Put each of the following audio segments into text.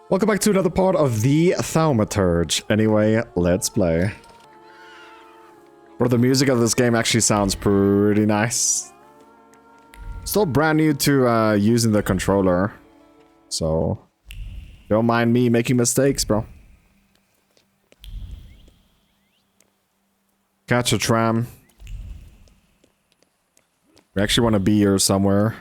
Welcome back to another part of the Thaumaturge. Anyway, let's play. Bro, the music of this game actually sounds pretty nice. Still brand new to using the controller. So, don't mind me making mistakes, bro. Catch a tram. We actually want to be here somewhere.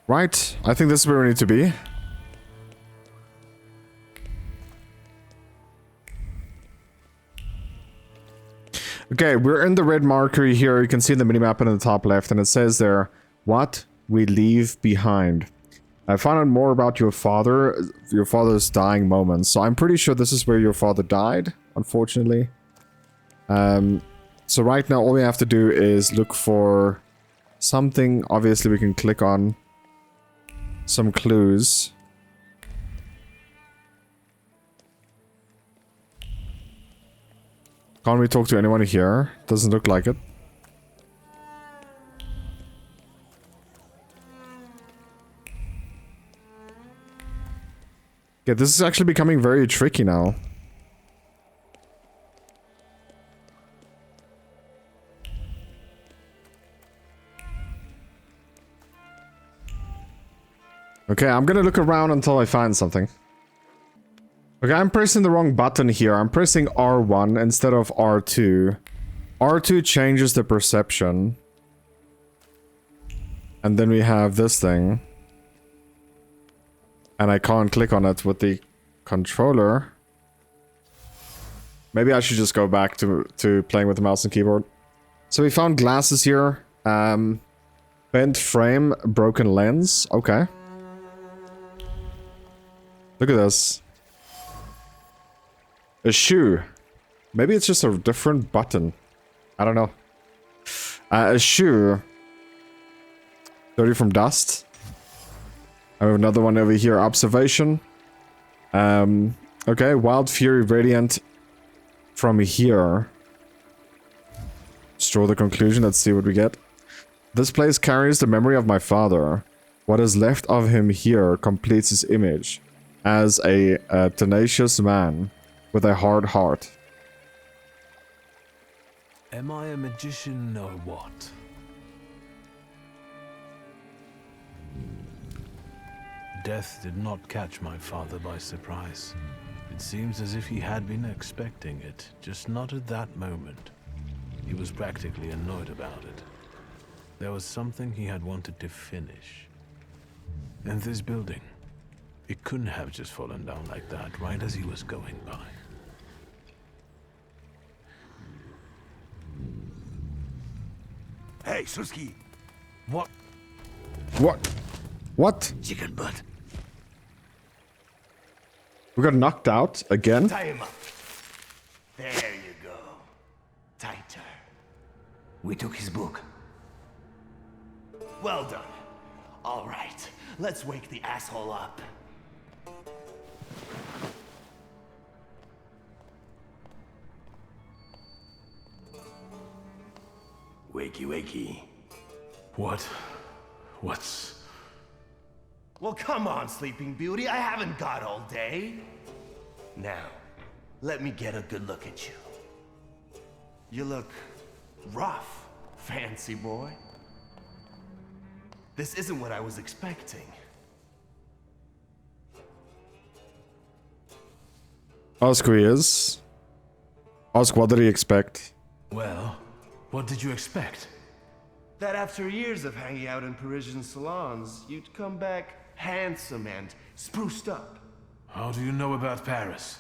Right, I think this is where we need to be. Okay, we're in the red marker here. You can see the minimap in the top left, and it says there, what we leave behind. I found out more about your father's dying moments. So I'm pretty sure this is where your father died, unfortunately. So right now all we have to do is look for something. Obviously we can click on some clues. Can't we talk to anyone here? Doesn't look like it. Yeah, this is actually becoming very tricky now. Okay, I'm gonna look around until I find something. Okay, I'm pressing the wrong button here. I'm pressing R1 instead of R2. R2 changes the perception. And then we have this thing. And I can't click on it with the controller. Maybe I should just go back to playing with the mouse and keyboard. So we found glasses here. Bent frame, broken lens. Okay. Look at this. A shoe. Maybe it's just a different button. I don't know. A shoe. Dirty from dust. I have another one over here. Observation. Okay. Wild Fury Radiant from here. Let's draw the conclusion. Let's see what we get. This place carries the memory of my father. What is left of him here completes his image. As a tenacious man with a hard heart. Am I a magician or what? Death did not catch my father by surprise. It seems as if he had been expecting it, just not at that moment. He was practically annoyed about it. There was something he had wanted to finish. And this building, it couldn't have just fallen down like that, right as he was going by. Hey, Suski! What? What? What? Chicken butt. We got knocked out again? Tie him up. There you go. Tighter. We took his book. Well done. All right, let's wake the asshole up. Wakey, wakey. What's... Well, come on, Sleeping Beauty. I haven't got all day. Now, let me get a good look at you. You look rough, fancy boy. This isn't what I was expecting. Ask who he is. Ask what did he expect. Well, what did you expect? That after years of hanging out in Parisian salons, you'd come back handsome and spruced up. How do you know about Paris?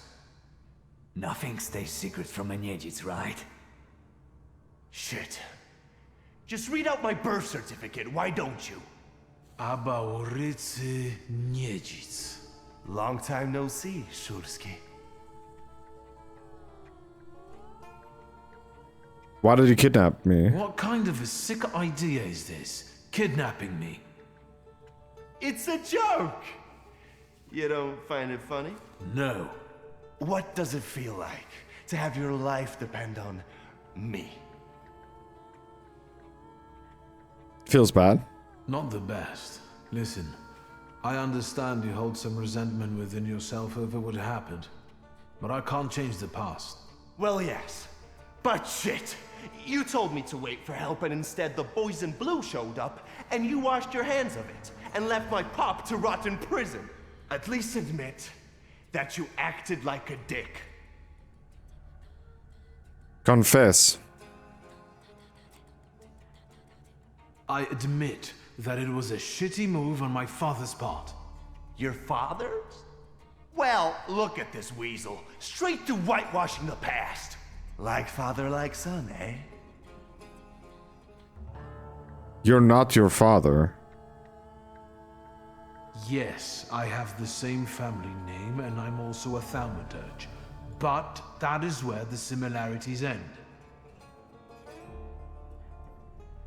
Nothing stays secret from a Niedzits, right? Shit. Just read out my birth certificate, why don't you? Aba ulicy Niedzits. Long time no see, Szurski. Why did he kidnap me? What kind of a sick idea is this? Kidnapping me? It's a joke! You don't find it funny? No. What does it feel like to have your life depend on me. Feels bad. Not the best. Listen, I understand you hold some resentment within yourself over what happened, but I can't change the past. Well, yes. But shit! You told me to wait for help and instead the boys in blue showed up and you washed your hands of it and left my pop to rot in prison. At least admit that you acted like a dick. Confess. I admit that it was a shitty move on my father's part. Your father's? Well, look at this weasel. Straight to whitewashing the past. Like father, like son, eh? You're not your father. Yes, I have the same family name and I'm also a thaumaturge. But that is where the similarities end.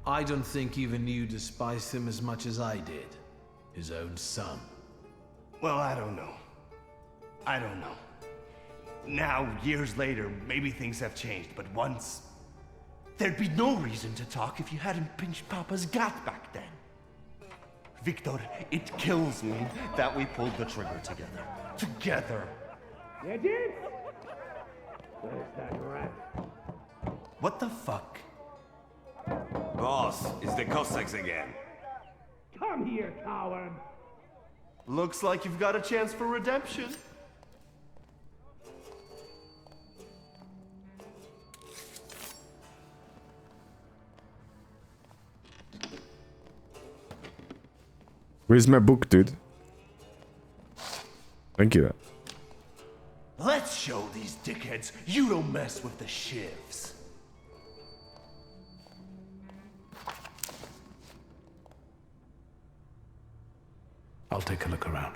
I don't think even you despised him as much as I did. His own son. Well, I don't know. I don't know. Now, years later, maybe things have changed, but once... There'd be no reason to talk if you hadn't pinched Papa's gut back then. Victor, it kills me that we pulled the trigger together. Together. You did? Where's that rat? What the fuck? Boss, it's the Cossacks again. Come here, coward! Looks like you've got a chance for redemption. Where's my book, dude? Thank you. Let's show these dickheads you don't mess with the shivs. I'll take a look around.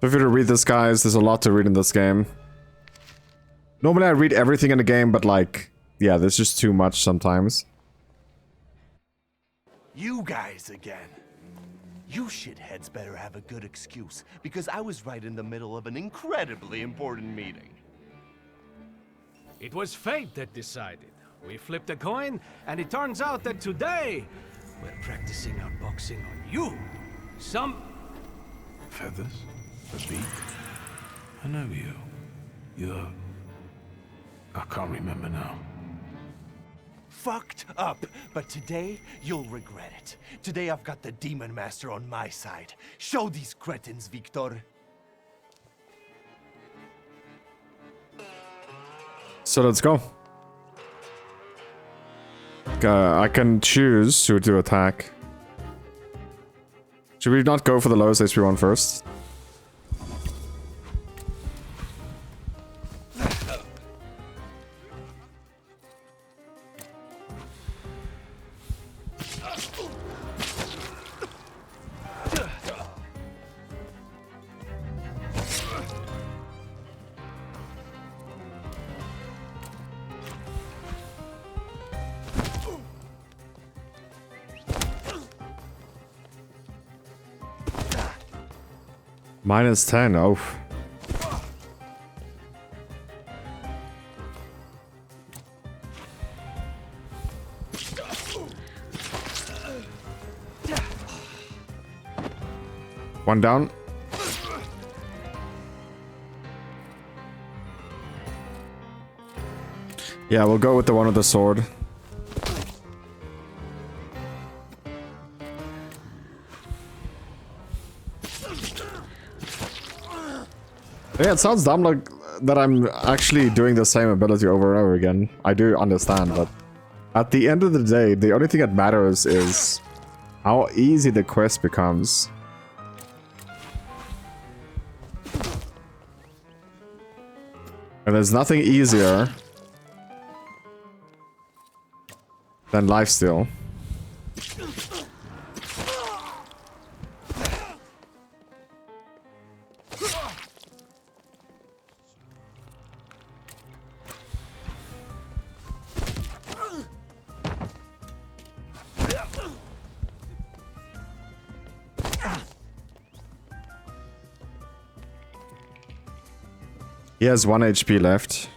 Feel free to read this, guys. There's a lot to read in this game. Normally I read everything in the game, but like, yeah, there's just too much sometimes. You guys again. You shitheads better have a good excuse, because I was right in the middle of an incredibly important meeting. It was fate that decided. We flipped a coin, and it turns out that today, we're practicing our boxing on you. Feathers? A beak? I know you. You're... I can't remember now. Fucked up, but today you'll regret it. Today I've got the Demon Master on my side. Show these cretins, Victor. So let's go. I can choose who to attack. Should we not go for the lowest HP one first? -10, oh. One down. Yeah, we'll go with the one with the sword. Yeah, it sounds dumb like that I'm actually doing the same ability over and over again. I do understand, but at the end of the day, the only thing that matters is how easy the quest becomes. And there's nothing easier than lifesteal. He has 1 HP left.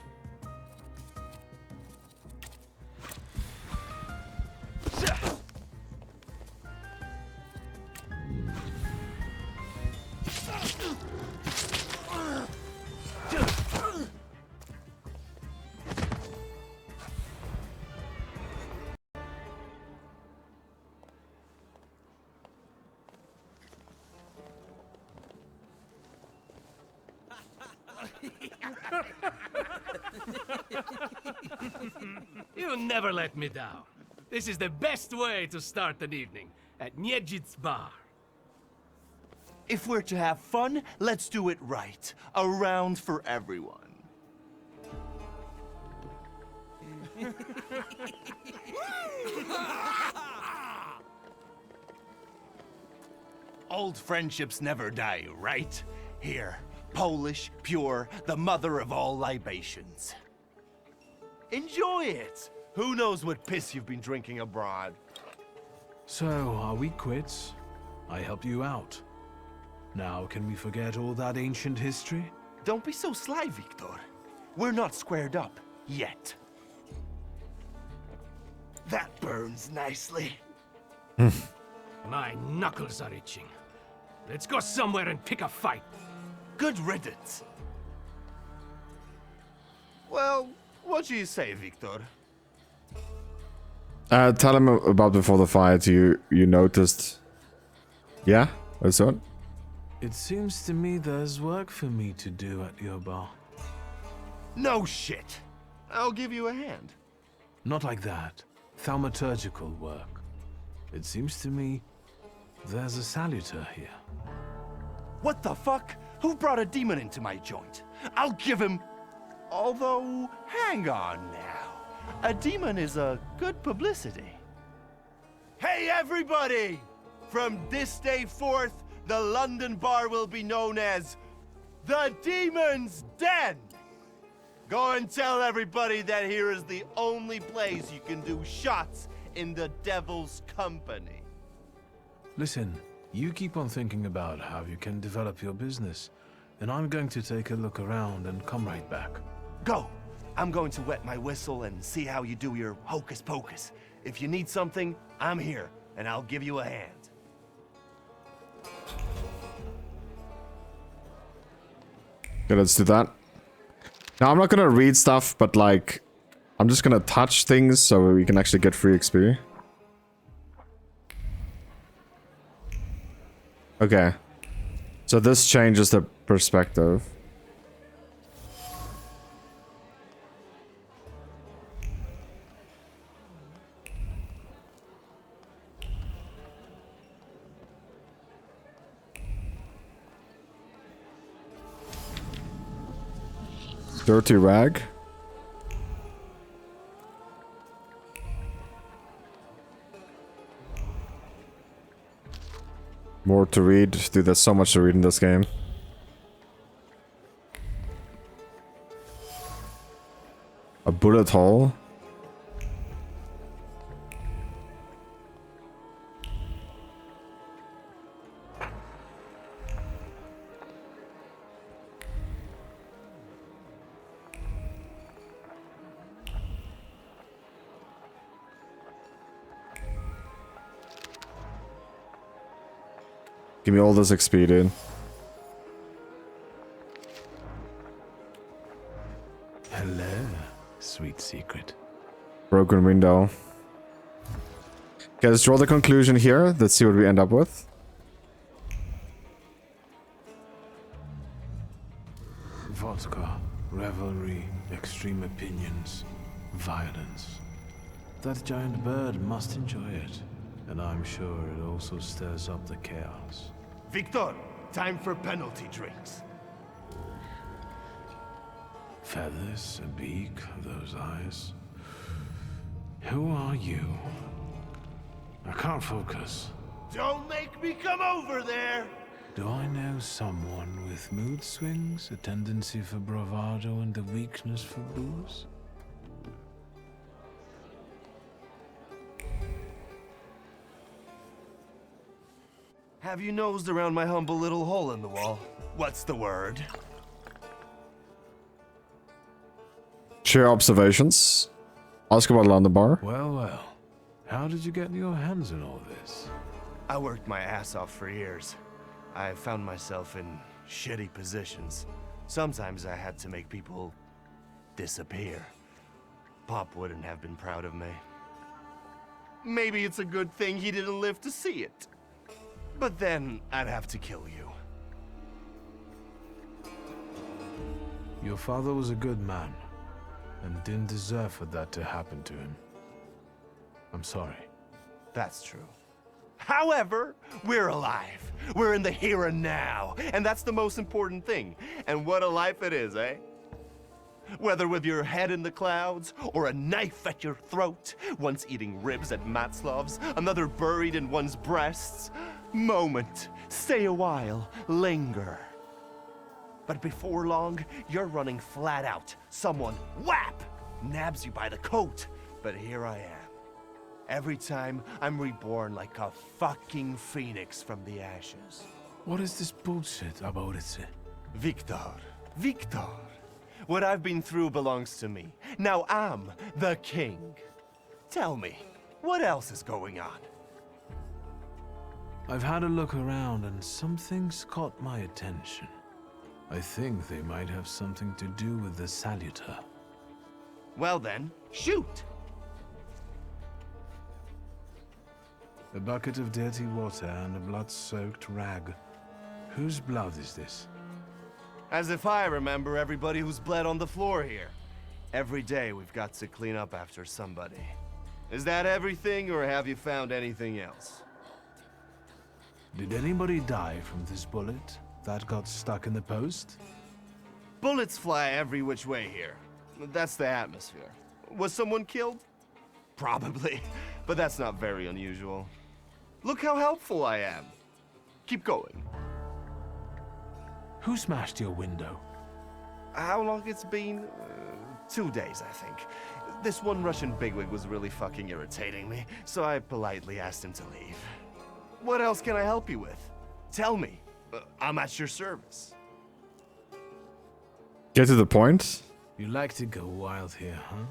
You never let me down. This is the best way to start an evening at Niedzic's bar. If we're to have fun, let's do it right. A round for everyone. Old friendships never die, right? Here, Polish, pure, the mother of all libations. Enjoy it! Who knows what piss you've been drinking abroad? So, are we quits? I helped you out. Now, can we forget all that ancient history? Don't be so sly, Victor. We're not squared up, yet. That burns nicely. My knuckles are itching. Let's go somewhere and pick a fight. Good riddance. Well, what do you say, Victor? Tell him about before the fight. You noticed. Yeah, that's it. It seems to me there's work for me to do at your bar. No shit. I'll give you a hand. Not like that. Thaumaturgical work. It seems to me there's a saluter here. What the fuck? Who brought a demon into my joint? I'll give him... Although, hang on now. A demon is a good publicity. Hey everybody! From this day forth, the London bar will be known as the Demon's Den. Go and tell everybody that here is the only place you can do shots in the devil's company. Listen, you keep on thinking about how you can develop your business, and I'm going to take a look around and come right back. Go! I'm going to wet my whistle and see how you do your hocus pocus. If you need something, I'm here, and I'll give you a hand. Okay, let's do that. Now, I'm not gonna read stuff, but like, I'm just gonna touch things so we can actually get free XP. Okay. So this changes the perspective. Dirty rag. More to read. Dude, there's so much to read in this game. A bullet hole. Give me all this XP, dude. Hello, sweet secret. Broken window. Okay, let's draw the conclusion here. Let's see what we end up with. Vodka, revelry, extreme opinions, violence. That giant bird must enjoy it, and I'm sure it also stirs up the chaos. Victor, time for penalty drinks. Feathers, a beak, those eyes. Who are you? I can't focus. Don't make me come over there! Do I know someone with mood swings, a tendency for bravado, and a weakness for booze? Have you nosed around my humble little hole in the wall? What's the word? Share observations. Ask about London Bar. Well, well. How did you get your hands on all this? I worked my ass off for years. I found myself in shitty positions. Sometimes I had to make people disappear. Pop wouldn't have been proud of me. Maybe it's a good thing he didn't live to see it. But then I'd have to kill you. Your father was a good man, and didn't deserve for that to happen to him. I'm sorry. That's true. However, we're alive. We're in the here and now, and that's the most important thing. And what a life it is, eh? Whether with your head in the clouds, or a knife at your throat, once eating ribs at Matzlov's, another buried in one's breasts. Moment, stay a while, linger. But before long, you're running flat out. Someone, whap, nabs you by the coat. But here I am. Every time, I'm reborn like a fucking phoenix from the ashes. What is this bullshit about it? Victor, Victor. What I've been through belongs to me. Now I'm the king. Tell me, what else is going on? I've had a look around and some things caught my attention. I think they might have something to do with the Saluter. Well then, shoot! A bucket of dirty water and a blood-soaked rag. Whose blood is this? As if I remember everybody who's bled on the floor here. Every day we've got to clean up after somebody. Is that everything, or have you found anything else? Did anybody die from this bullet that got stuck in the post? Bullets fly every which way here. That's the atmosphere. Was someone killed? Probably, but that's not very unusual. Look how helpful I am. Keep going. Who smashed your window? How long it's been? 2 days, I think. This one Russian bigwig was really fucking irritating me, so I politely asked him to leave. What else can I help you with? Tell me. I'm at your service. Get to the point. You like to go wild here, huh?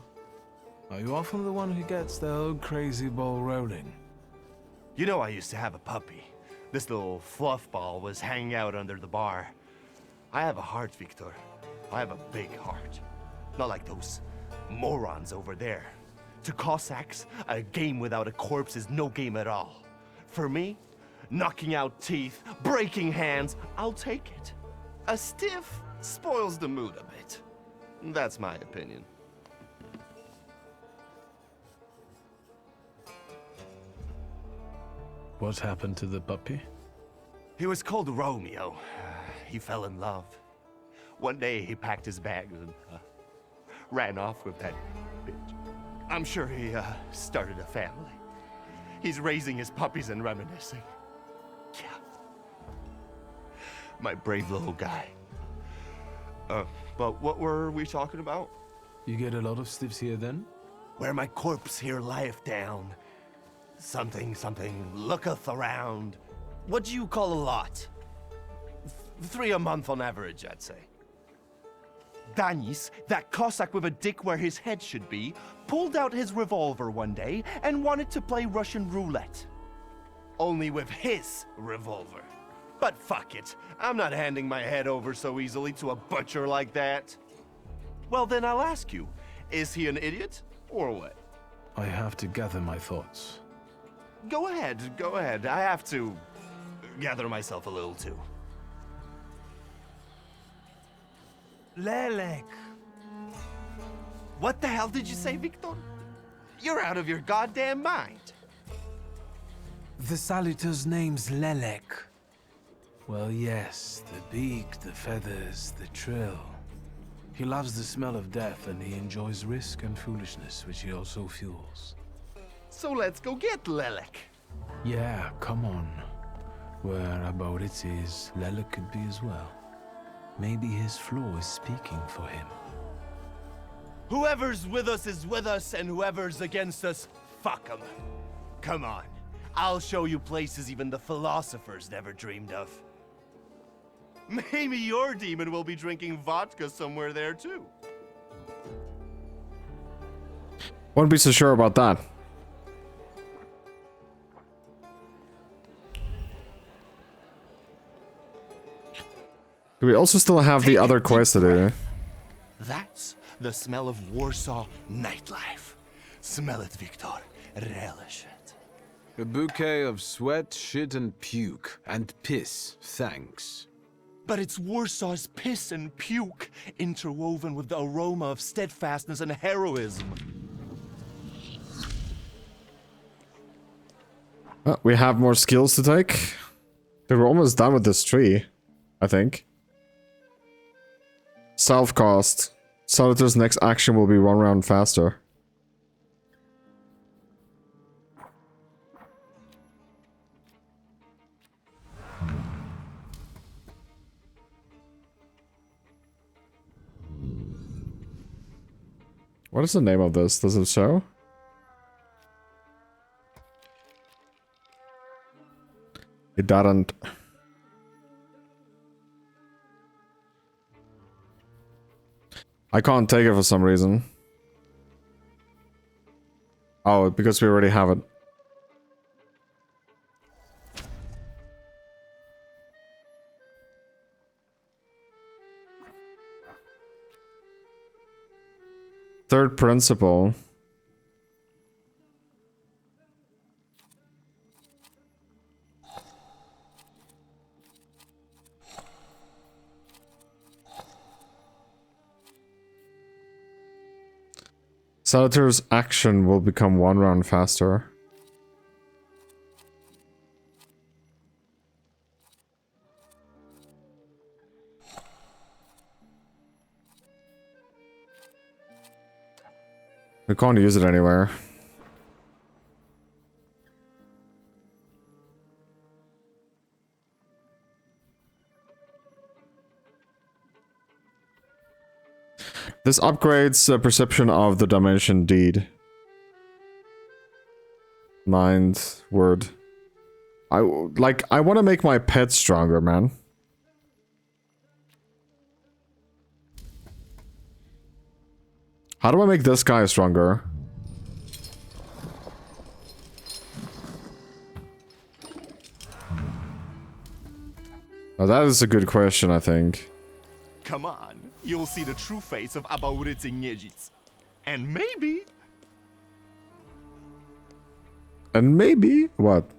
Are you often the one who gets the whole crazy ball rolling? You know I used to have a puppy. This little fluff ball was hanging out under the bar. I have a heart, Victor. I have a big heart. Not like those morons over there. To Cossacks, a game without a corpse is no game at all. For me, knocking out teeth, breaking hands, I'll take it. A stiff spoils the mood a bit. That's my opinion. What happened to the puppy? He was called Romeo. He fell in love. One day he packed his bags and ran off with that bitch. I'm sure he started a family. He's raising his puppies and reminiscing. Yeah. My brave little guy. But what were we talking about? You get a lot of stiffs here then? Where my corpse here lieth down. Something, looketh around. What do you call a lot? 3 a month on average, I'd say. Danis, that Cossack with a dick where his head should be, pulled out his revolver one day and wanted to play Russian roulette. Only with his revolver. But fuck it, I'm not handing my head over so easily to a butcher like that. Well then I'll ask you, is he an idiot or what? I have to gather my thoughts. Go ahead, I have to gather myself a little too. Lelek. What the hell did you say, Victor? You're out of your goddamn mind. The Saluter's name's Lelek. Well, yes, the beak, the feathers, the trill. He loves the smell of death and he enjoys risk and foolishness, which he also fuels. So let's go get Lelek. Yeah, come on. Where about it is, Lelek could be as well. Maybe his flaw is speaking for him. Whoever's with us is with us, and whoever's against us, fuck 'em. Come on, I'll show you places even the philosophers never dreamed of. Maybe your demon will be drinking vodka somewhere there too. Won't be so sure about that. Do we also still have the other quest to do? That's the smell of Warsaw nightlife. Smell it, Victor. Relish it. A bouquet of sweat, shit, and puke. And piss, thanks. But it's Warsaw's piss and puke, interwoven with the aroma of steadfastness and heroism. We have more skills to take. Dude, we're almost done with this tree, I think. Self-cost. Solitary's next action will be 1 round faster. What is the name of this? Does it show? It doesn't. I can't take it for some reason. Oh, because we already have it. Third principle. Solitaire's action will become 1 round faster. We can't use it anywhere. This upgrades the perception of the dimension deed. Mind, word. I want to make my pet stronger, man. How do I make this guy stronger? Now that is a good question, I think. Come on, you'll see the true face of Abaurycy Niedzic. And maybe... And maybe... What?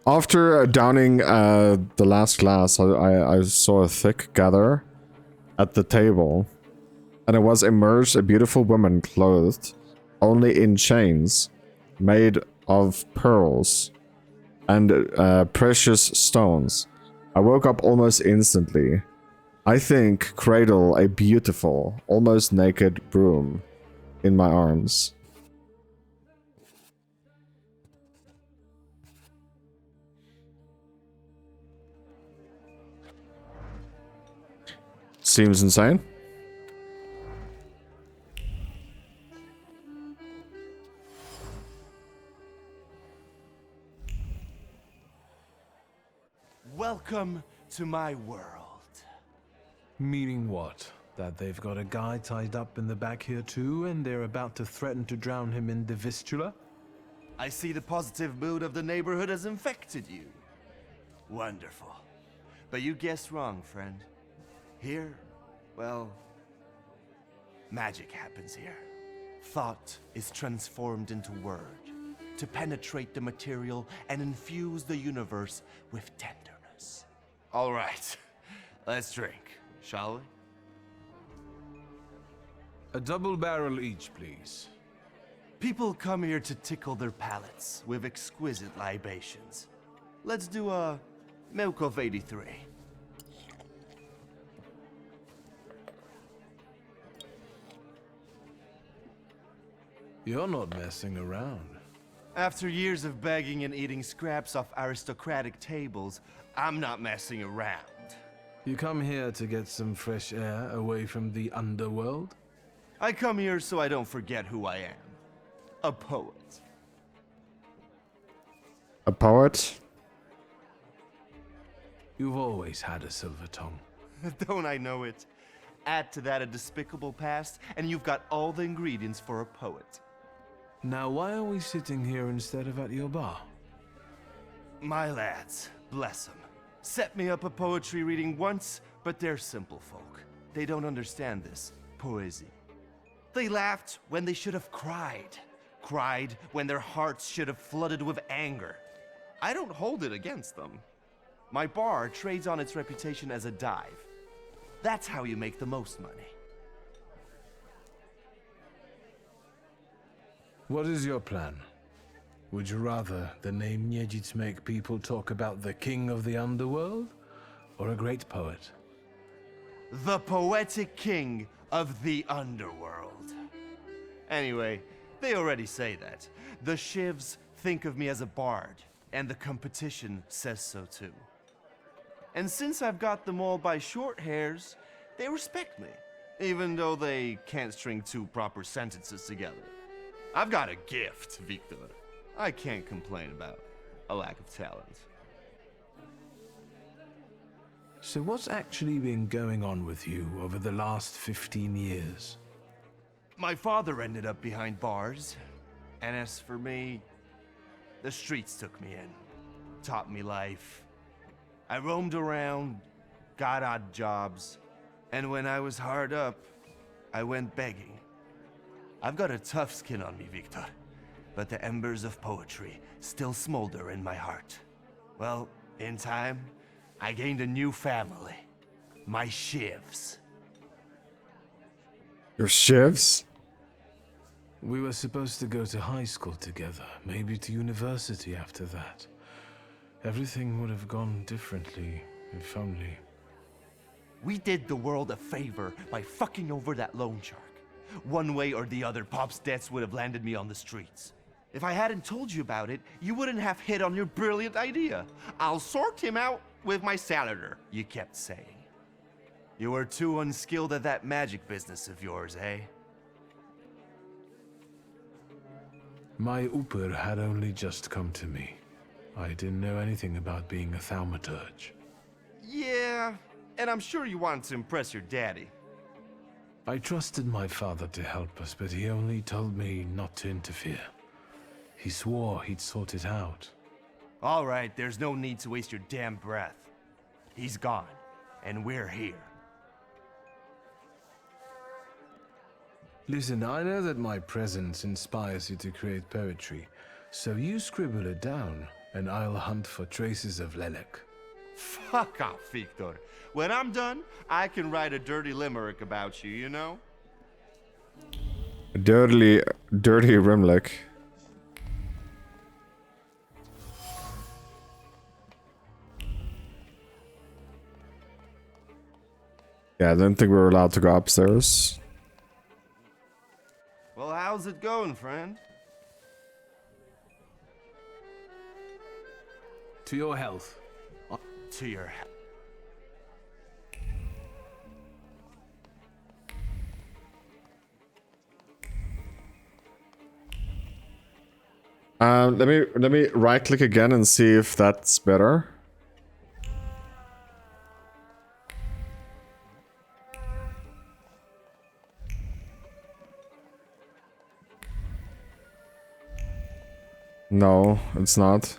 After downing the last glass, I saw a thick gather at the table. And it was immersed a beautiful woman clothed only in chains, made of pearls and precious stones. I woke up almost instantly. I think cradle a beautiful, almost naked broom in my arms. Seems insane. Welcome to my world. Meaning what? That they've got a guy tied up in the back here too, and they're about to threaten to drown him in the Vistula? I see the positive mood of the neighborhood has infected you. Wonderful. But you guessed wrong, friend. Here, well, magic happens here. Thought is transformed into word to penetrate the material and infuse the universe with tenderness. All right, let's drink, shall we? A double barrel each, please. People come here to tickle their palates with exquisite libations. Let's do a Milk of 83. You're not messing around. After years of begging and eating scraps off aristocratic tables, I'm not messing around. You come here to get some fresh air away from the underworld? I come here so I don't forget who I am. A poet. A poet? You've always had a silver tongue. Don't I know it? Add to that a despicable past, and you've got all the ingredients for a poet. Now, why are we sitting here instead of at your bar? My lads, bless them, set me up a poetry reading once, but they're simple folk. They don't understand this poesy. They laughed when they should have cried. Cried when their hearts should have flooded with anger. I don't hold it against them. My bar trades on its reputation as a dive. That's how you make the most money. What is your plan? Would you rather the name Niedzic make people talk about the king of the underworld, or a great poet? The poetic king of the underworld. Anyway, they already say that. The Shivs think of me as a bard, and the competition says so too. And since I've got them all by short hairs, they respect me, even though they can't string two proper sentences together. I've got a gift, Victor. I can't complain about a lack of talent. So what's actually been going on with you over the last 15 years? My father ended up behind bars, and as for me, the streets took me in, taught me life. I roamed around, got odd jobs, and when I was hard up, I went begging. I've got a tough skin on me, Victor, but the embers of poetry still smolder in my heart. Well, in time, I gained a new family, my Shivs. Your shivs? We were supposed to go to high school together, maybe to university after that. Everything would have gone differently, if only. We did the world a favor by fucking over that loan shark. One way or the other, Pop's debts would have landed me on the streets. If I hadn't told you about it, you wouldn't have hit on your brilliant idea. I'll sort him out with my salader, you kept saying. You were too unskilled at that magic business of yours, eh? My Uper had only just come to me. I didn't know anything about being a thaumaturge. Yeah, and I'm sure you wanted to impress your daddy. I trusted my father to help us, but he only told me not to interfere. He swore he'd sort it out. All right, there's no need to waste your damn breath. He's gone, and we're here. Listen, I know that my presence inspires you to create poetry, so you scribble it down, and I'll hunt for traces of Lelek. Fuck off, Victor. When I'm done, I can write a dirty limerick about you, you know? Dirty Rimlick. Yeah, I don't think we're allowed to go upstairs. Well, how's it going, friend? To your health. To your health. Let me right click again and see if that's better. No, it's not.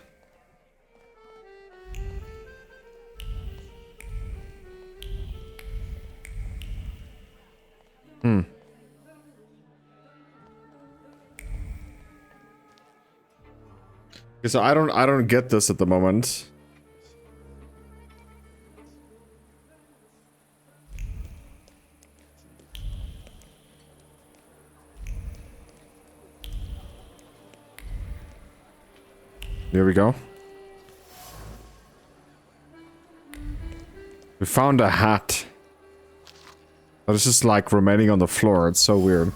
Okay, so I don't get this at the moment. There we go. We found a hat. But it's just like remaining on the floor. It's so weird.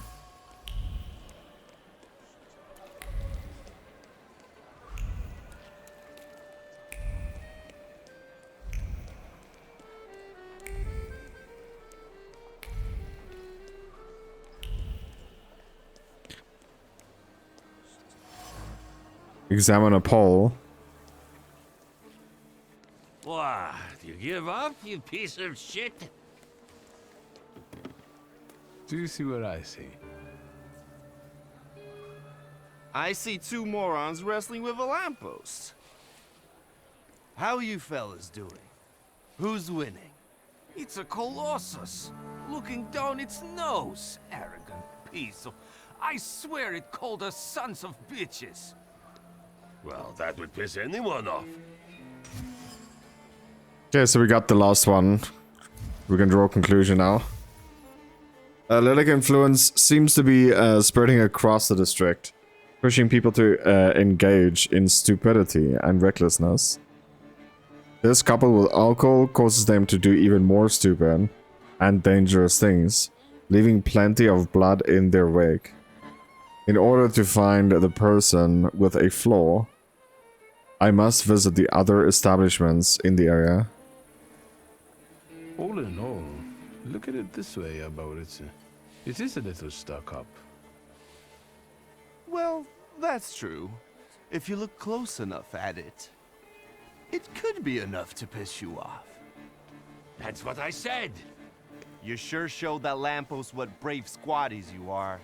Examine a pole. What? You give up, you piece of shit? Do you see what I see? I see two morons wrestling with a lamppost. How you fellas doing? Who's winning? It's a colossus, looking down its nose. Arrogant piece of... I swear it called us sons of bitches. Well, that would piss anyone off. Okay, so we got the last one. We can draw a conclusion now. Lytic influence seems to be spreading across the district, pushing people to engage in stupidity and recklessness. This coupled with alcohol causes them to do even more stupid and dangerous things, leaving plenty of blood in their wake. In order to find the person with a flaw, I must visit the other establishments in the area. All in all, look at it this way, Abbo. It is a little stuck up. Well, that's true. If you look close enough at it, it could be enough to piss you off. That's what I said. You sure showed that lamppost what brave squatties you are.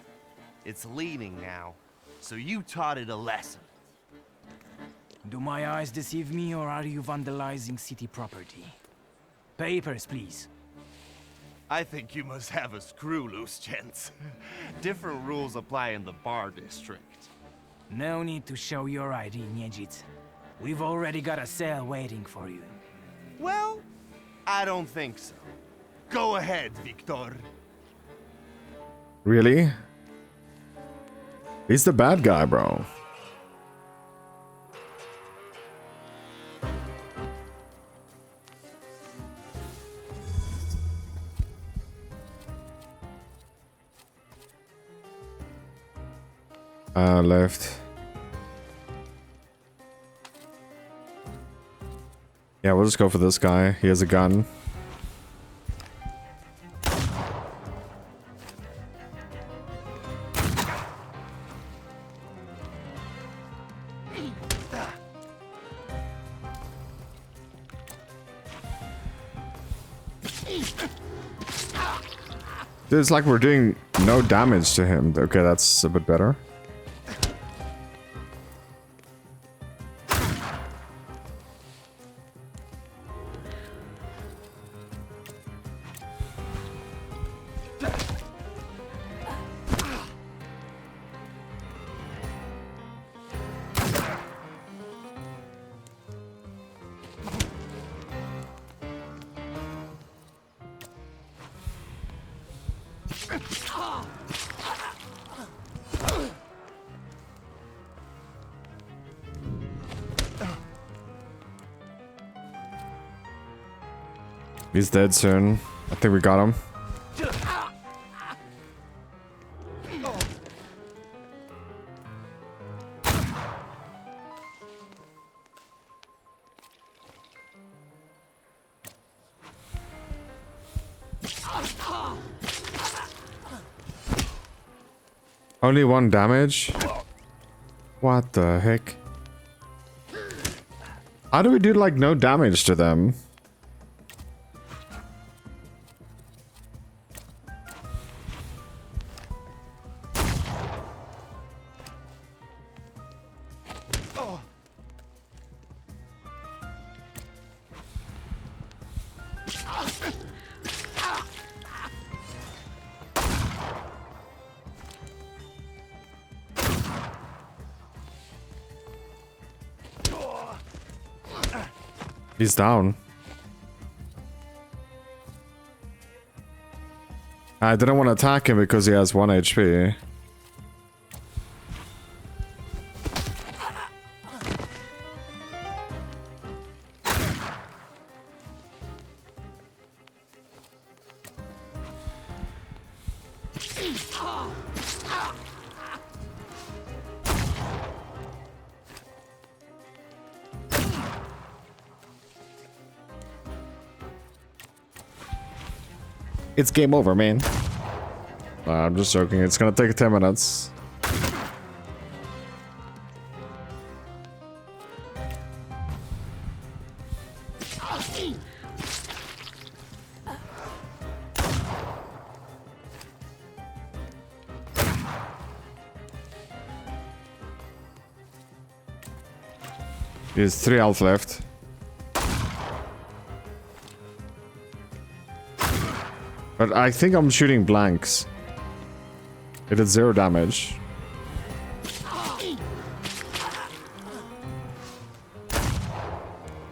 It's leaning now, so you taught it a lesson. Do my eyes deceive me, or are you vandalizing city property? Papers, please. I think you must have a screw loose, gents. Different rules apply in the bar district. No need to show your ID, Niedzit. We've already got a cell waiting for you. Well, I don't think so. Go ahead, Victor. Really? He's the bad guy, bro. Left. Yeah, we'll just go for this guy. He has a gun. Dude, it's like we're doing no damage to him. Okay, that's a bit better. He's dead soon. I think we got him. Only 1 damage? What the heck? How do we do like no damage to them? He's down. I didn't want to attack him because he has 1 HP. It's game over, man. I'm just joking. It's gonna take 10 minutes. There's 3 health left. But I think I'm shooting blanks. It did 0 damage.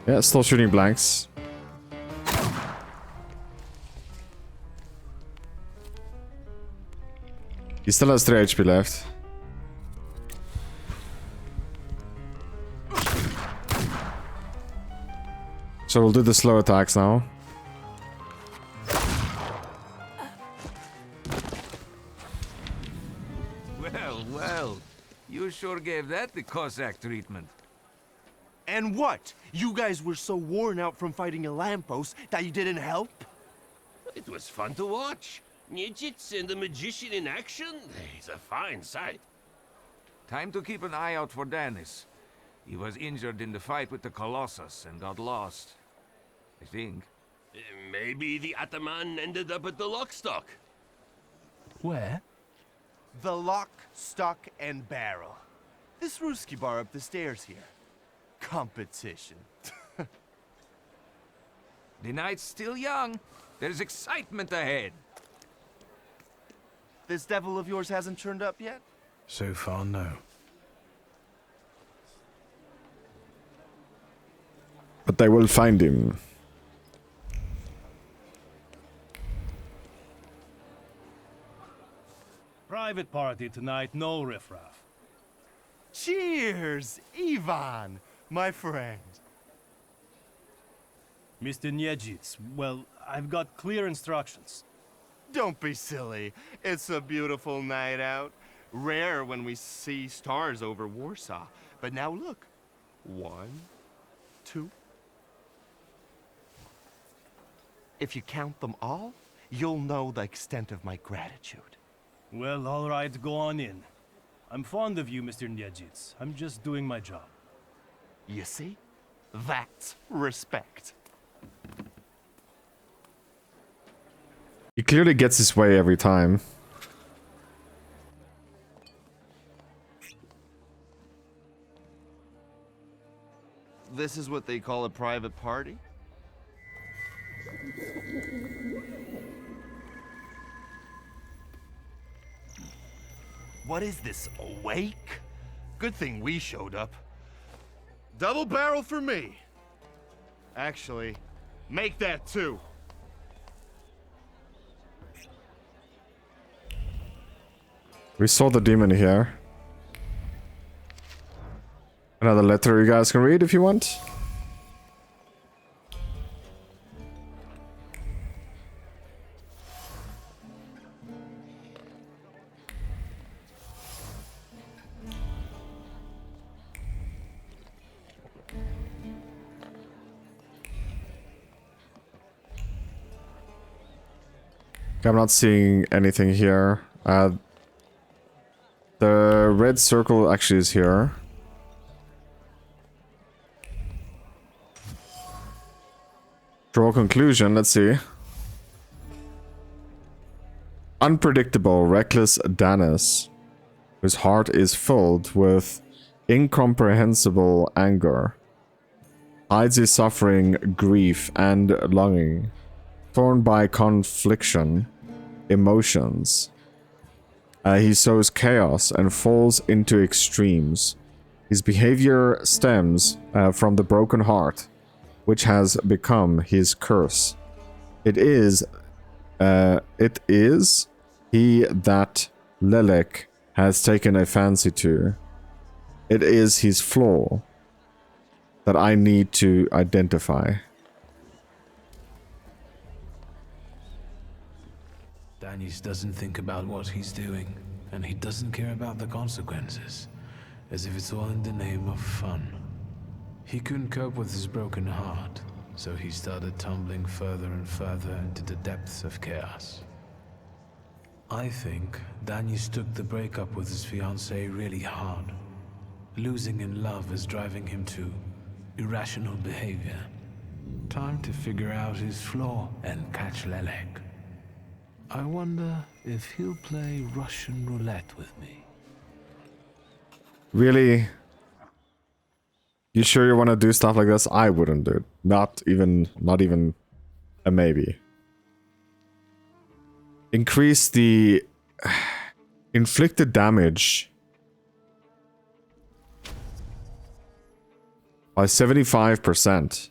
Yeah, still shooting blanks. He still has 3 HP left. So we'll do the slow attacks now. Well, you sure gave that the Cossack treatment. And what? You guys were so worn out from fighting a lamppost that you didn't help? It was fun to watch. Nijits and the magician in action. It's a fine sight. Time to keep an eye out for Danis. He was injured in the fight with the Colossus and got lost. I think. Maybe the Ataman ended up at the Lockstock. Where? The lock, stock, and barrel. This Ruski bar up the stairs here. Competition. The night's still young. There's excitement ahead. This devil of yours hasn't turned up yet? So far, no. But they will find him. Private party tonight, no riffraff. Cheers, Ivan, my friend. Mr. Niedzits, well, I've got clear instructions. Don't be silly. It's a beautiful night out. Rare when we see stars over Warsaw. But now look. 1, 2. If you count them all, you'll know the extent of my gratitude. Well, all right, go on in. I'm fond of you, Mr. Niedzits. I'm just doing my job. You see? That's respect. He clearly gets his way every time. This is what they call a private party? What is this, a wake? Good thing we showed up. Double barrel for me. Actually, make that 2. We saw the demon here. Another letter you guys can read if you want. I'm not seeing anything here. The red circle actually is here. Draw a conclusion, let's see. Unpredictable, reckless Danis, whose heart is filled with incomprehensible anger, hides his suffering, grief, and longing, torn by confliction, emotions. He sows chaos and falls into extremes. His behavior stems from the broken heart, which has become his curse. It is he that Lelek has taken a fancy to. It is his flaw that I need to identify. Danis doesn't think about what he's doing, and he doesn't care about the consequences, as if it's all in the name of fun. He couldn't cope with his broken heart, so he started tumbling further and further into the depths of chaos. I think Danis took the breakup with his fiancée really hard. Losing in love is driving him to irrational behavior. Time to figure out his flaw and catch Lelek. I wonder if he'll play Russian roulette with me. Really? You sure you want to do stuff like this? I wouldn't do it. Not even a maybe. Increase the inflicted damage by 75%.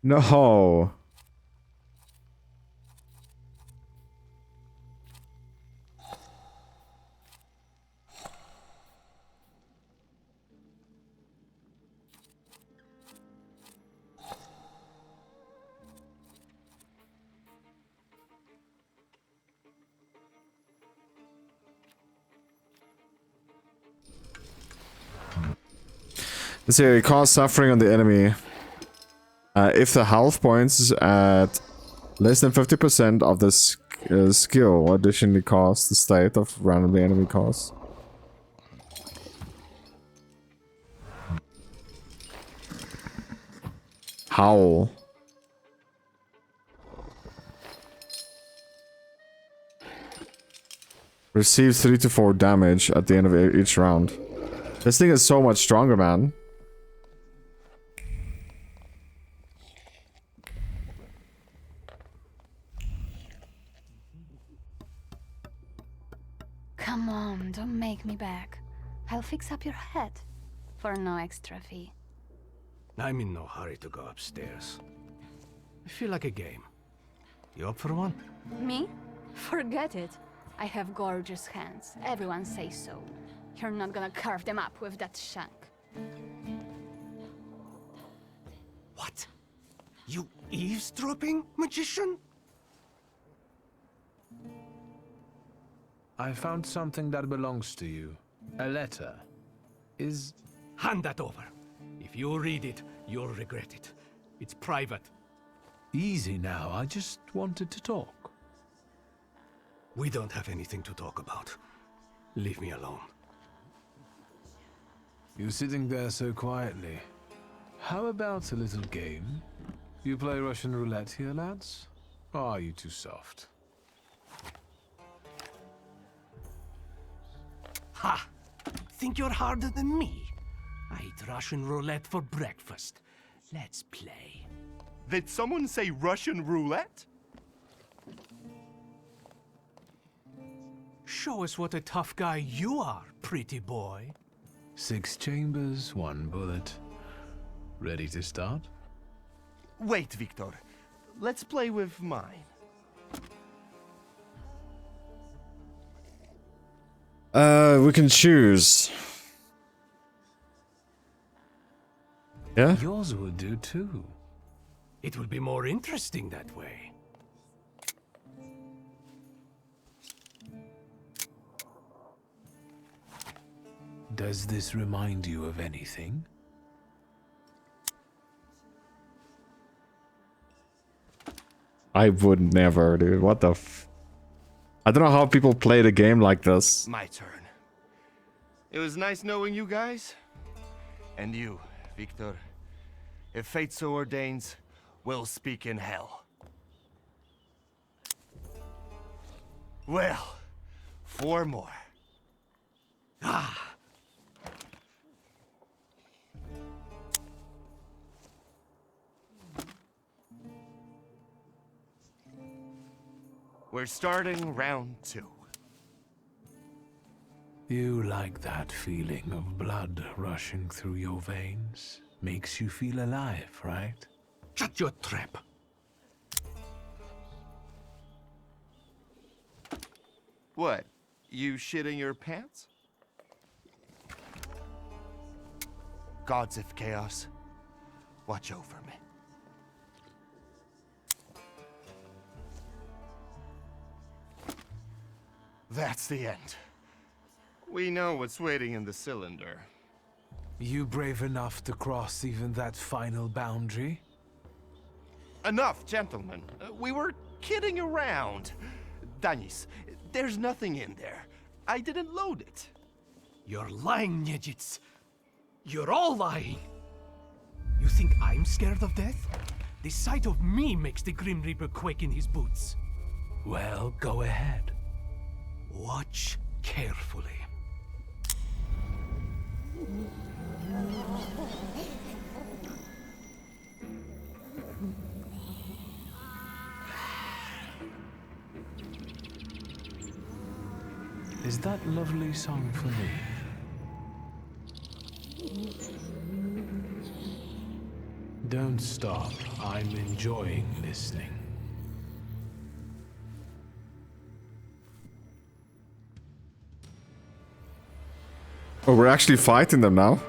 No. Let's see, cause suffering on the enemy. If the health points is at less than 50% of the skill, additionally costs the state of randomly enemy costs. Howl. Receives 3 to 4 damage at the end of each round. This thing is so much stronger, man. Come on, don't make me beg. I'll fix up your head for no extra fee. I'm in no hurry to go upstairs. I feel like a game. You up for one? Me? Forget it. I have gorgeous hands. Everyone says so. You're not gonna carve them up with that shank. What? You eavesdropping, magician? I found something that belongs to you. A letter. Hand that over. If you read it, you'll regret it. It's private. Easy now, I just wanted to talk. We don't have anything to talk about. Leave me alone. You're sitting there so quietly. How about a little game? You play Russian roulette here, lads? Or are you too soft? Ha! Think you're harder than me? I eat Russian roulette for breakfast. Let's play. Did someone say Russian roulette? Show us what a tough guy you are, pretty boy. 6 chambers, 1 bullet. Ready to start? Wait, Victor. Let's play with mine. We can choose. Yeah? Yours will do too. It will be more interesting that way. Does this remind you of anything? I would never, dude. What the f... I don't know how people play the game like this. My turn. It was nice knowing you guys. And you, Victor. If fate so ordains, we'll speak in hell. Well, 4 more. Ah! We're starting round 2. You like that feeling of blood rushing through your veins? Makes you feel alive, right? Shut your trap! What? You shitting your pants? Gods of Chaos, watch over me. That's the end. We know what's waiting in the cylinder. You brave enough to cross even that final boundary? Enough, gentlemen. We were kidding around. Danis, there's nothing in there. I didn't load it. You're lying, Niedzits. You're all lying. You think I'm scared of death? The sight of me makes the Grim Reaper quake in his boots. Well, go ahead. Watch carefully. Is that lovely song for me? Don't stop. I'm enjoying listening. Oh, we're actually fighting them now?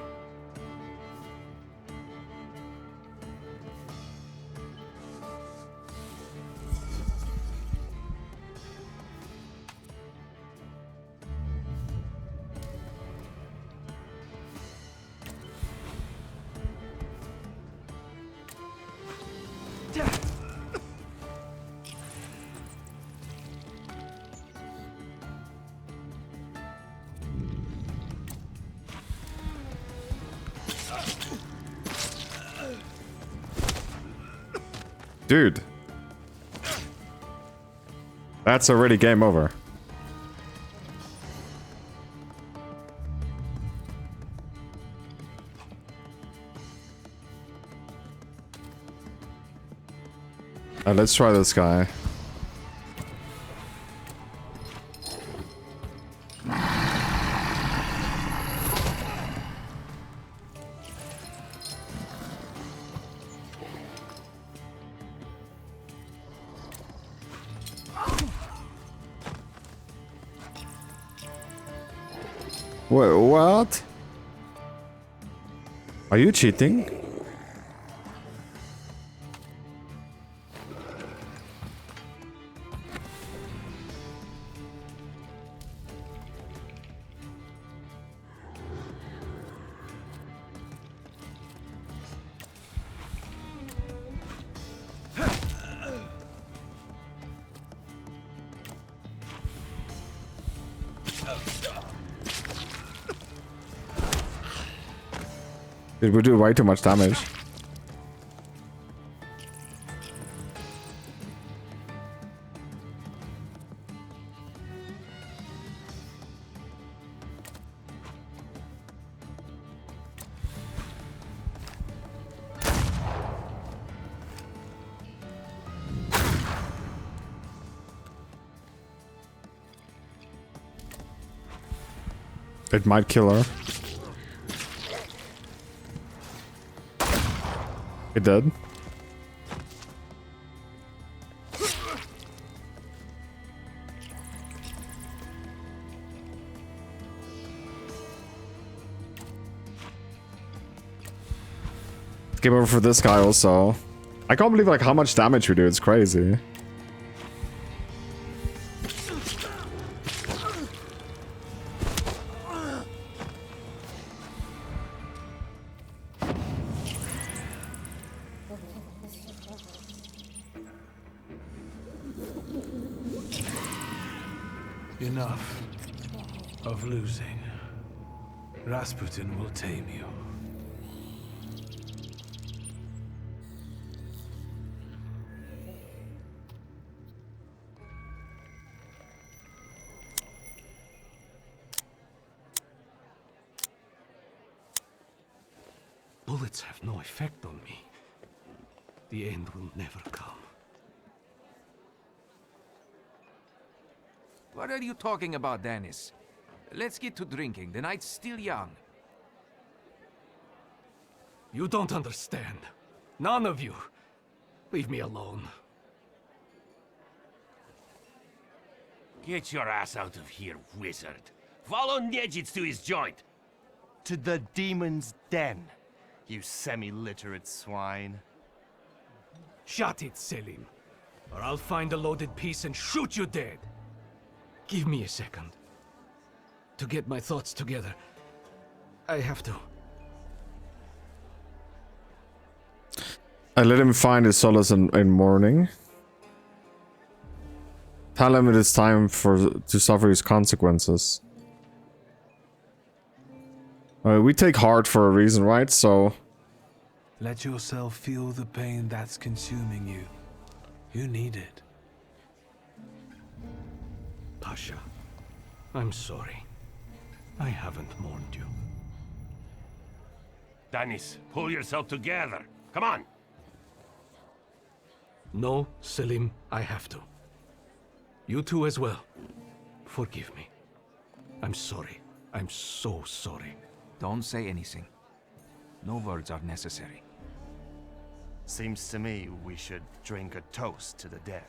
Dude. That's already game over. Let's try this guy. Wait, what? Are you cheating? Did we do way too much damage? It might kill her. It did. Game over for this guy also. I can't believe like how much damage we do. It's crazy. Enough of losing. Rasputin will tame you. Bullets have no effect on me. The end will never come. What are you talking about, Dennis? Let's get to drinking. The night's still young. You don't understand. None of you. Leave me alone. Get your ass out of here, wizard. Follow Nejits to his joint. To the demon's den, you semi-literate swine. Shut it, Selim. Or I'll find a loaded piece and shoot you dead. Give me a second. To get my thoughts together. I have to. I let him find his solace in mourning. Tell him it is time to suffer his consequences. We take heart for a reason, right? So Let yourself feel the pain that's consuming you. You need it. Pasha, I'm sorry. I haven't mourned you. Danis, pull yourself together. Come on. No, Selim, I have to. You two as well. Forgive me. I'm sorry. I'm so sorry. Don't say anything. No words are necessary. Seems to me we should drink a toast to the dead.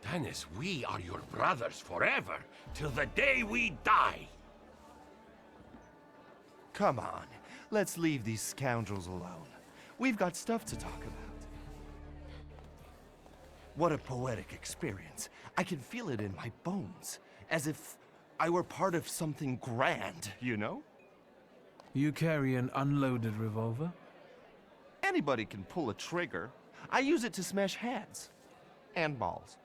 Danis, we are your brothers forever, till the day we die. Come on, let's leave these scoundrels alone. We've got stuff to talk about. What a poetic experience. I can feel it in my bones, as if I were part of something grand, you know? You carry an unloaded revolver? Anybody can pull a trigger. I use it to smash heads. And balls.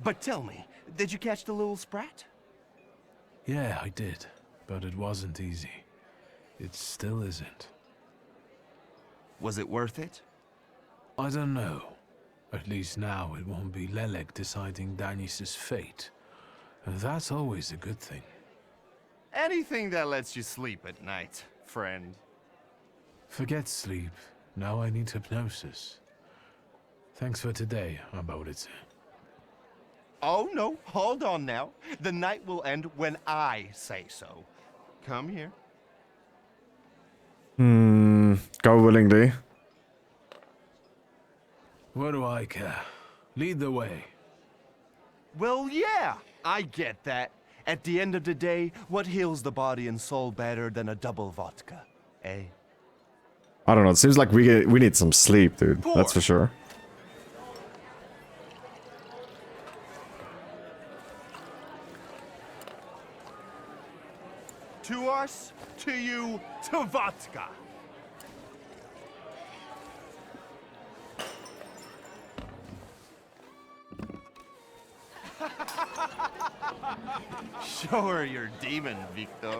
But tell me, did you catch the little sprat? Yeah, I did. But it wasn't easy. It still isn't. Was it worth it? I don't know. At least now it won't be Lelek deciding Danis's fate. And that's always a good thing. Anything that lets you sleep at night, friend. Forget sleep. Now I need hypnosis. Thanks for today, Abodice. Oh no, hold on now. The night will end when I say so. Come here. Go willingly. What do I care? Lead the way. Well, yeah, I get that. At the end of the day, what heals the body and soul better than a double vodka, eh? I don't know. It seems like we need some sleep, dude. That's for sure. To us, to you, to vodka. Show her your demon, Victor.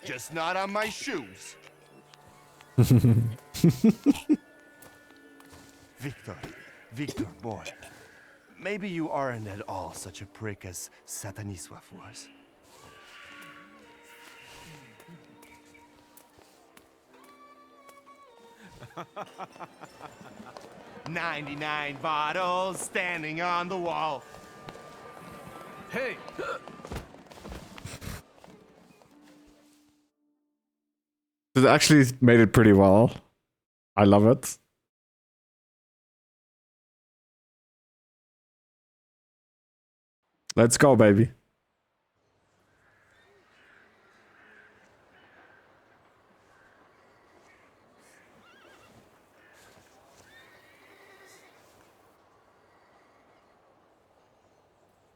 Just not on my shoes. Victor, boy. Maybe you aren't at all such a prick as Sataniswa was. 99 bottles standing on the wall. Hey! It actually made it pretty well. I love it. Let's go, baby.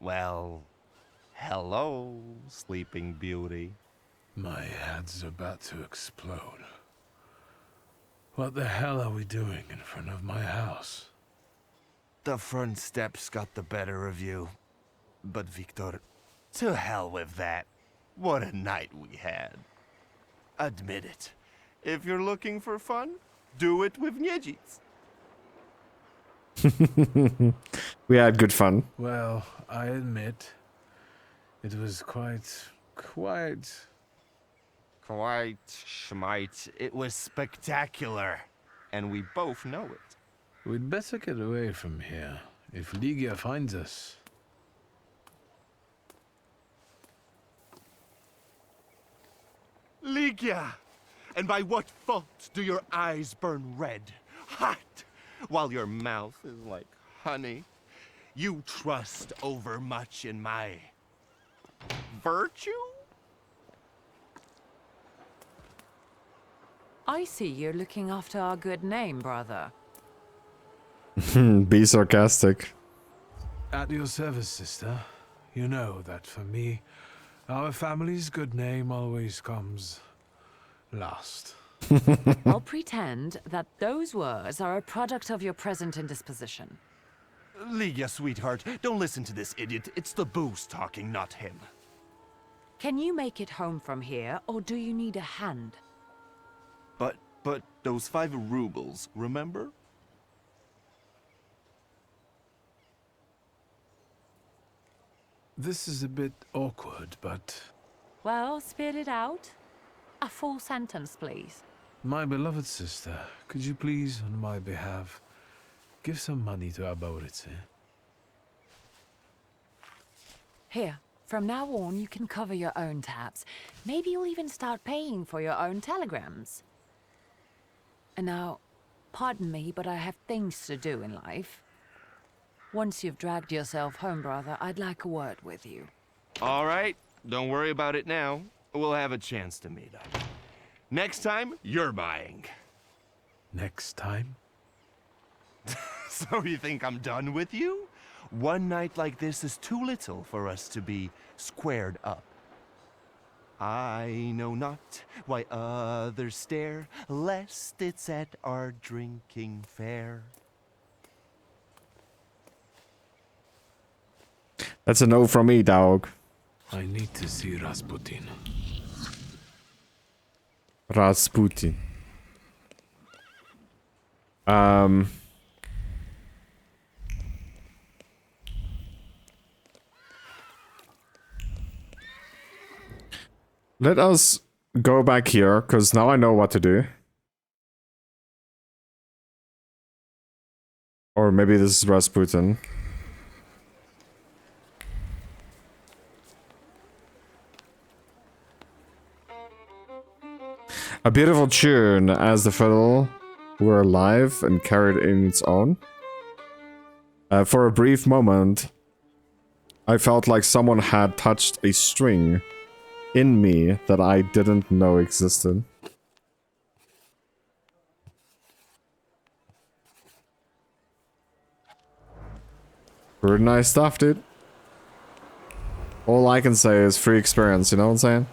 Well, hello, Sleeping Beauty. My head's about to explode. What the hell are we doing in front of my house? The front steps got the better of you. But Victor, to hell with that. What a night we had. Admit it. If you're looking for fun, do it with Niedzic. We had good fun. Well, I admit, it was quite... Quite schmite. It was spectacular. And we both know it. We'd better get away from here, if Ligia finds us. Ligia! And by what fault do your eyes burn red, hot, while your mouth is like honey? You trust overmuch in my virtue? I see you're looking after our good name, brother. Be sarcastic. At your service, sister. You know that for me, our family's good name always comes last. I'll pretend that those words are a product of your present indisposition. Ligia, sweetheart, don't listen to this idiot. It's the booze talking, not him. Can you make it home from here, or do you need a hand? But those 5 rubles, remember? This is a bit awkward, but... Well, spit it out. A full sentence, please. My beloved sister, could you please, on my behalf, give some money to Arborice? Here, from now on, you can cover your own tabs. Maybe you'll even start paying for your own telegrams. And now, pardon me, but I have things to do in life. Once you've dragged yourself home, brother, I'd like a word with you. All right, don't worry about it now. We'll have a chance to meet up. Next time, you're buying. Next time? So you think I'm done with you? One night like this is too little for us to be squared up. I know not why others stare, lest it's at our drinking fair. That's a no from me, dog. I need to see Rasputin. Rasputin. Let us go back here, because now I know what to do. Or maybe this is Rasputin. A beautiful tune as the fiddle were alive and carried in its own. For a brief moment, I felt like someone had touched a string in me that I didn't know existed. Pretty nice stuff, dude. All I can say is free experience, you know what I'm saying?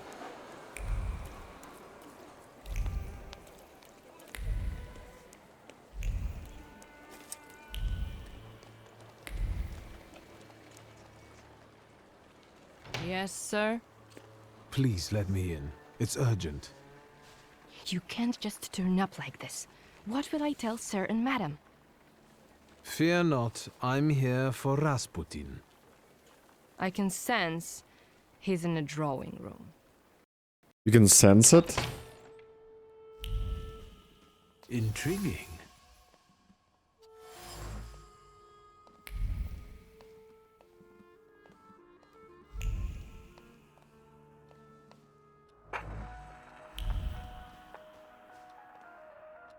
Yes, sir? Please let me in. It's urgent. You can't just turn up like this. What will I tell sir and madam? Fear not, I'm here for Rasputin. I can sense he's in the drawing room. You can sense it? Intriguing.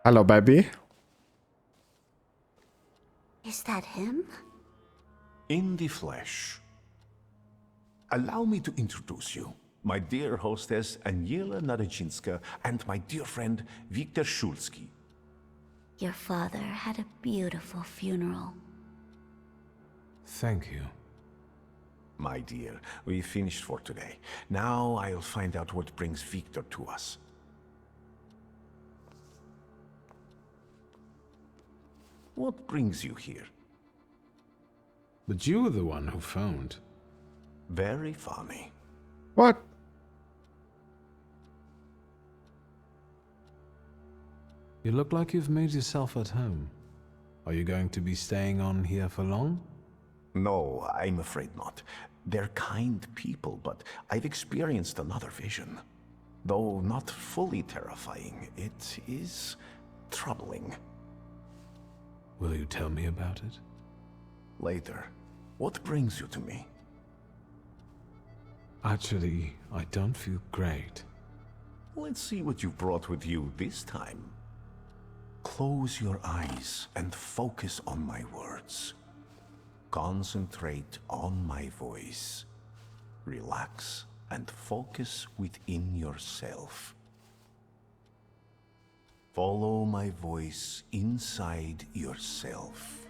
Hello, baby. Is that him? In the flesh. Allow me to introduce you. My dear hostess, Aniela Naradzinska, and my dear friend, Viktor Shulski. Your father had a beautiful funeral. Thank you. My dear, we finished for today. Now I'll find out what brings Viktor to us. What brings you here? But you were the one who phoned. Very funny. What? You look like you've made yourself at home. Are you going to be staying on here for long? No, I'm afraid not. They're kind people, but I've experienced another vision. Though not fully terrifying, it is troubling. Will you tell me about it? Later. What brings you to me? Actually, I don't feel great. Let's see what you've brought with you this time. Close your eyes and focus on my words. Concentrate on my voice. Relax and focus within yourself. Follow my voice inside yourself.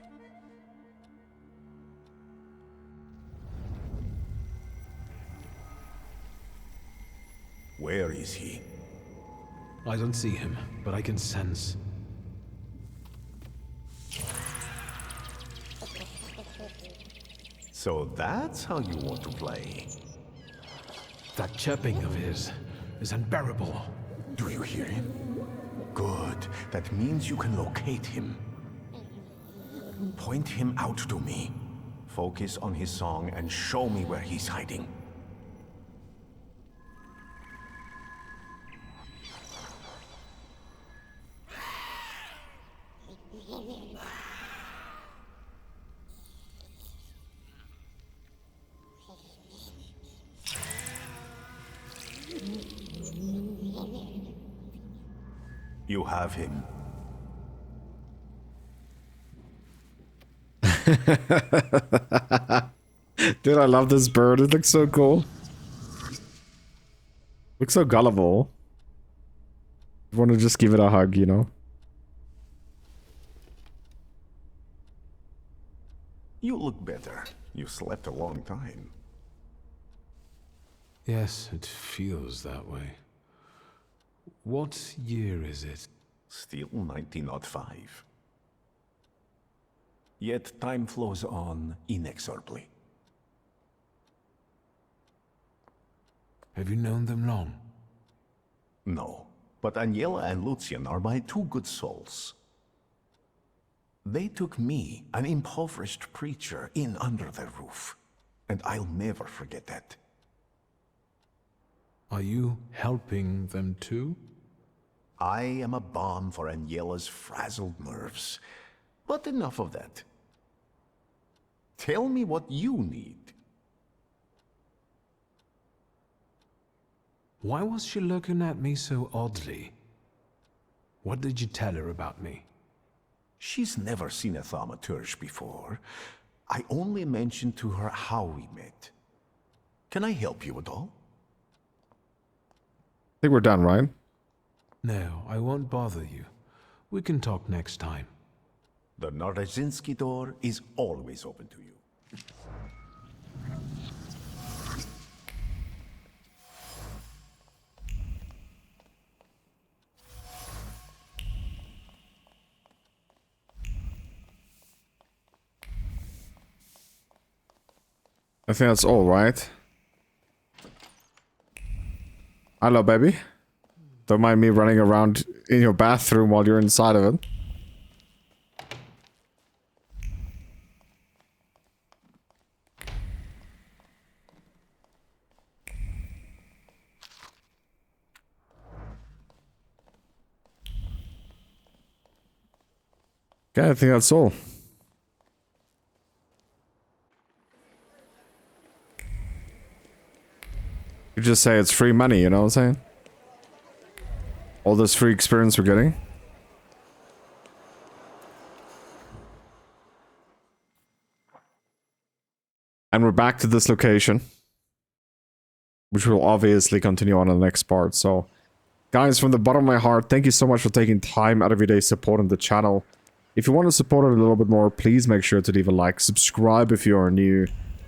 Where is he? I don't see him, but I can sense. So that's how you want to play. That chirping of his is unbearable. Do you hear him? Good. That means you can locate him. Point him out to me. Focus on his song and show me where he's hiding. You have him. Dude, I love this bird. It looks so cool. Looks so gullible. I want to just give it a hug, you know? You look better. You slept a long time. Yes, it feels that way. What year is it? Still 1905. Yet time flows on inexorably. Have you known them long? No, but Aniela and Lucian are my two good souls. They took me, an impoverished preacher, in under their roof, and I'll never forget that. Are you helping them too? I am a balm for Aniela's frazzled nerves. But enough of that. Tell me what you need. Why was she looking at me so oddly? What did you tell her about me? She's never seen a thaumaturge before. I only mentioned to her how we met. Can I help you at all? I think we're done, right? No, I won't bother you. We can talk next time. The Narodzinski door is always open to you. I think that's all, right? Hello, baby. Don't mind me running around in your bathroom while you're inside of it. Okay, I think that's all. You just say it's free money, you know what I'm saying? All this free experience we're getting. And we're back to this location, which we'll obviously continue on in the next part. So, guys, from the bottom of my heart, thank you so much for taking time out of your day supporting the channel. If you want to support it a little bit more, please make sure to leave a like, subscribe if you are new.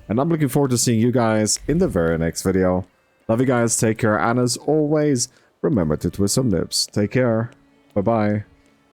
And I'm looking forward to seeing you guys in the very next video. Love you guys, take care, and as always, remember to twist some lips. Take care. Bye-bye.